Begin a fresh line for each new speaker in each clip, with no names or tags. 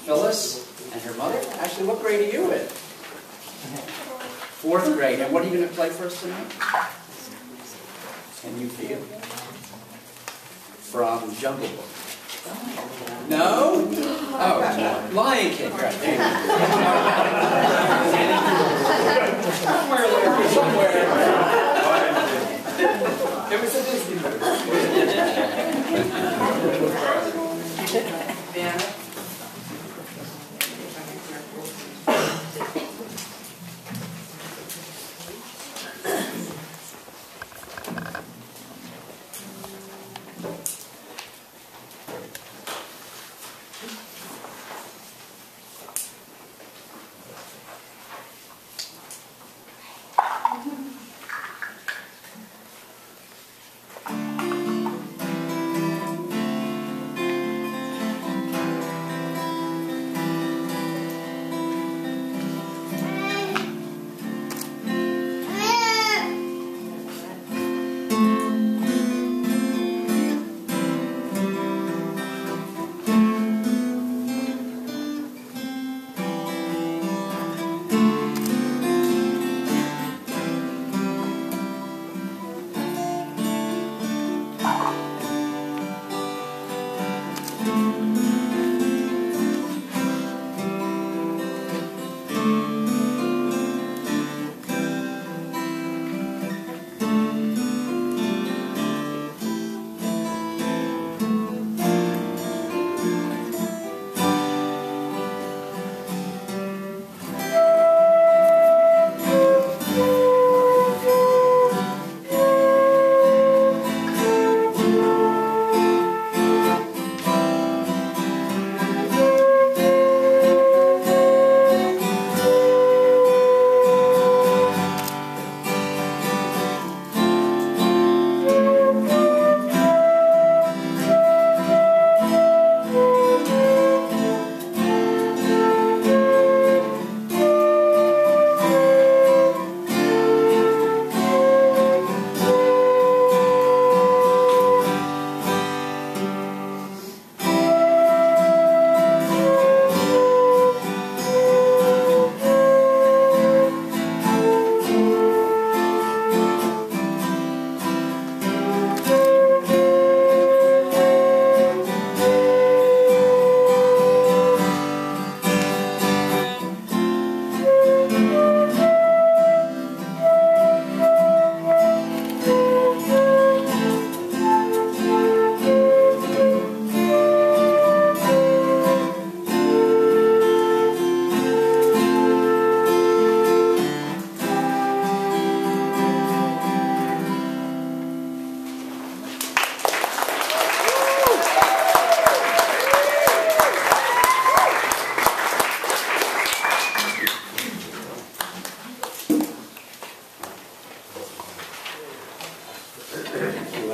Phyllis and her mother. Actually, what grade are you in? 4th grade. And what are you going to play for us tonight? Can you feel? From Jungle Book. No? Oh, Lion King. Right, there you go. Somewhere there. Somewhere. It was a Disney movie.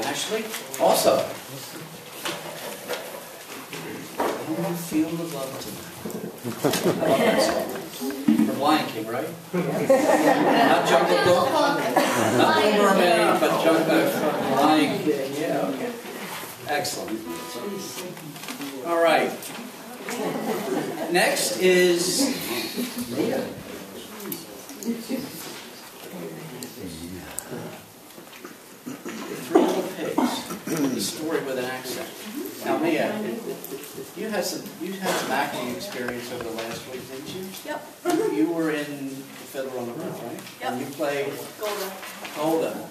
Ashley. Also, can you feel the love tonight? I love that song. From Lion King, right? Not Jungle Book, not Little Mermaid, but from Lion King. Yeah, okay. Excellent. All right. Next is Mia. Three Little Pigs. The story with an accent. Now, Mia, you had some acting experience over the last week, didn't you?
Yep.
You were in The Fiddler on the Roof, right?
Yep.
And you played Golda.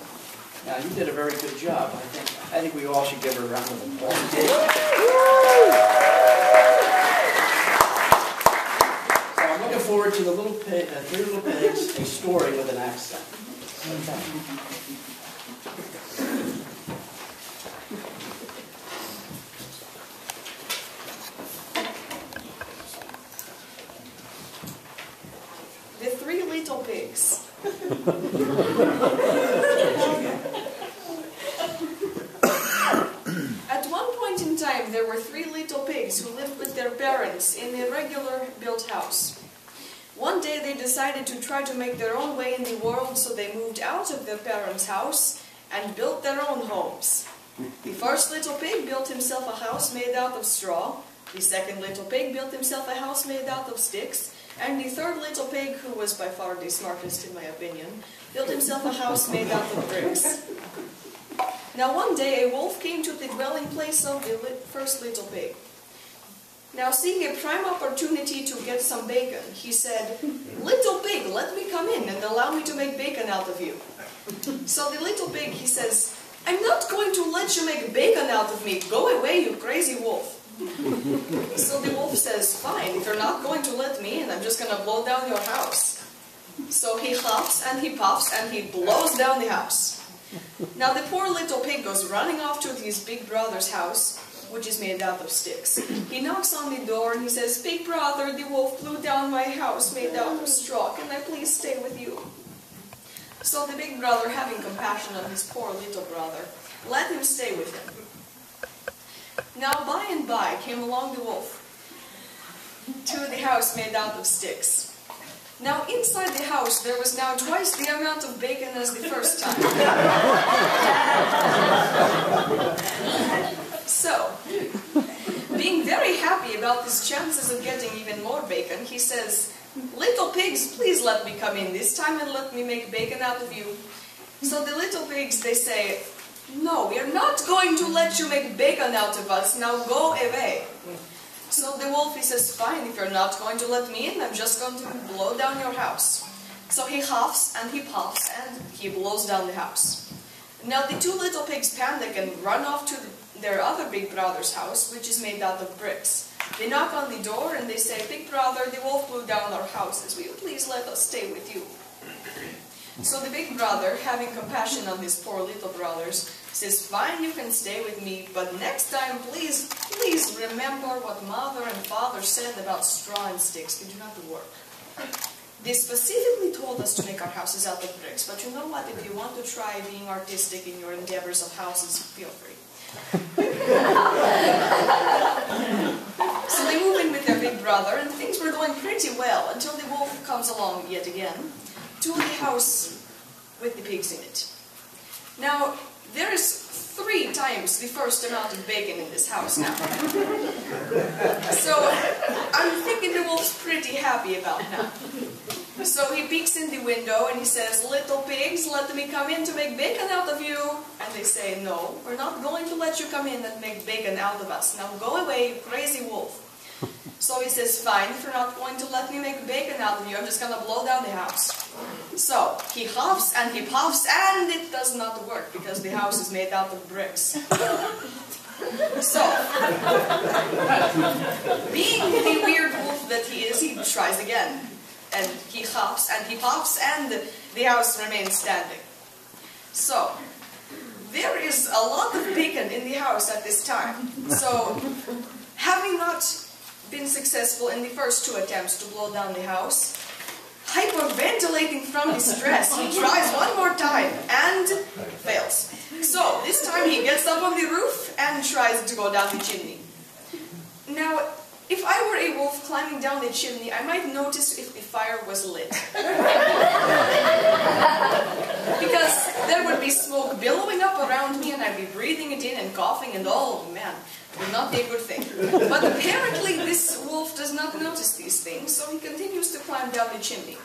Now, you did a very good job. I think we all should give her a round of applause. So I'm looking forward to the Three Little Pigs, a story with an accent.
The Three Little Pigs. At one point in time, there were three little pigs who lived with their parents in a regular built house. One day they decided to try to make their own way in the world, so they moved out of their parents' house and built their own homes. The first little pig built himself a house made out of straw. The second little pig built himself a house made out of sticks, and the third little pig, who was by far the smartest in my opinion, built himself a house made out of bricks. Now one day a wolf came to the dwelling place of the first little pig. Now seeing a prime opportunity to get some bacon, he said, "Little pig, let me come in and allow me to make bacon out of you." So the little pig, he says, "I'm not going to let you make bacon out of me. Go away, you crazy wolf." So the wolf says, "Fine, if you're not going to let me in, I'm just going to blow down your house." So he huffs and he puffs and he blows down the house. Now the poor little pig goes running off to his big brother's house, which is made out of sticks. He knocks on the door and he says, "Big brother, the wolf blew down my house made out of straw. Can I please stay with you?" So the big brother, having compassion on his poor little brother, let him stay with him. Now by and by came along the wolf to the house made out of sticks. Now inside the house there was now twice the amount of bacon as the first time. So, being very happy about his chances of getting even more bacon, he says, "Little pigs, please let me come in this time and let me make bacon out of you." So the little pigs, they say, "No, we are not going to let you make bacon out of us. Now go away." So the wolf, he says, "Fine, if you're not going to let me in, I'm just going to blow down your house." So he huffs and he puffs and he blows down the house. Now the two little pigs panic and run off to their other big brother's house, which is made out of bricks. They knock on the door and they say, "Big brother, the wolf blew down our houses. Will you please let us stay with you?" So the big brother, having compassion on his poor little brothers, says, "Fine, you can stay with me, but next time, please remember what mother and father said about straw and sticks. They do not work. They specifically told us to make our houses out of bricks, but you know what? If you want to try being artistic in your endeavors of houses, feel free." So they move in with their big brother, and things were going pretty well until the wolf comes along yet again to the house with the pigs in it. Now, there is 3 times the first amount of bacon in this house now. So, I'm thinking the wolf's pretty happy about that. So he peeks in the window and he says, "Little pigs, let me come in to make bacon out of you." And they say, "No, we're not going to let you come in and make bacon out of us. Now go away, you crazy wolf." So he says, "Fine, if you're not going to let me make bacon out of you, I'm just going to blow down the house." So he huffs and he puffs and it does not work because the house is made out of bricks. So, being the weird wolf that he is, he tries again. And he huffs and he puffs and the house remains standing. So, there is a lot of bacon in the house at this time. So, having not been successful in the first 2 attempts to blow down the house, hyperventilating from his stress, he tries one more time and fails. So, this time he gets up on the roof and tries to go down the chimney. Now, if I were a wolf climbing down the chimney, I might notice if the fire was lit. Because there would be smoke billowing up around me and I'd be breathing it in and coughing and oh man, it would not be a good thing. But apparently this wolf does not notice these things, so he continues to climb down the chimney.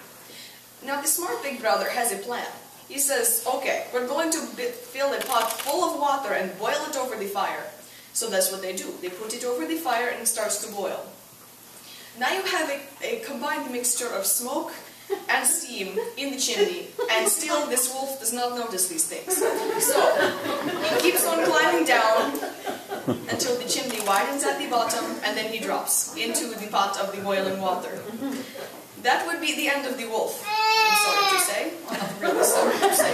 Now the smart big brother has a plan. He says, "Okay, we're going to fill a pot full of water and boil it over the fire." So that's what they do. They put it over the fire and it starts to boil. Now you have a combined mixture of smoke and steam in the chimney, and still this wolf does not notice these things. So he keeps on climbing down until the chimney widens at the bottom, and then he drops into the pot of the boiling water. That would be the end of the wolf. I'm sorry to say. I'm not really sorry to say.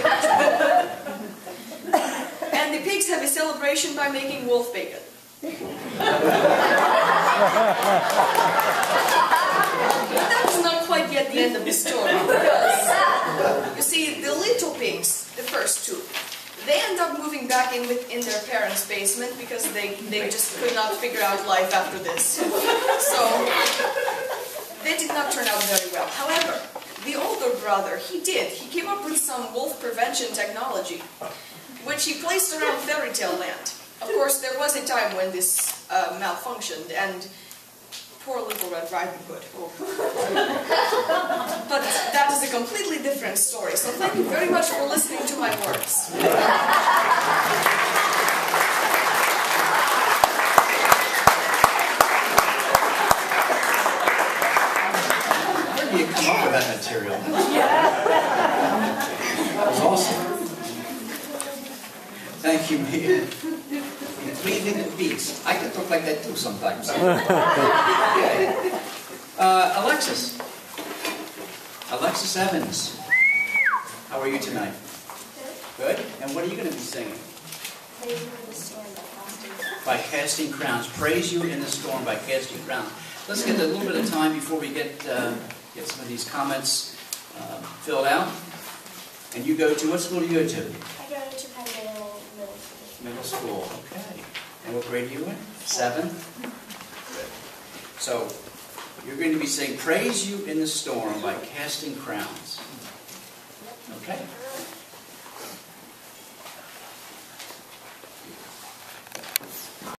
And the pigs have a celebration by making wolf bacon. That's not quite yet the end of the story, because, you see, the little pigs, the first 2, they end up moving back in their parents' basement because they just could not figure out life after this. So, they did not turn out very well. However, the older brother, he came up with some wolf prevention technology, which he placed around fairy tale land. Of course, there was a time when this malfunctioned, and poor Little Red Riding Hood. Oh. But that is a completely different story, so thank you very much for listening to my words.
Where do you come up with that material? That was awesome. Thank you, Mia. Three little beats. I could talk like that too sometimes. Okay. Alexis. Alexis Evans. How are you tonight? Good. Good? And what are you going to be singing?
Praise you in the storm
by Casting Crowns. Praise you in the storm by Casting Crowns. Let's get a little bit of time before we get some of these comments filled out. And you go to, what school do you go to?
I go to Penn Middle School.
Middle school, okay. And what grade are you in? 7th? Good. So, you're going to be saying, Praise You in the Storm by Casting Crowns. Okay?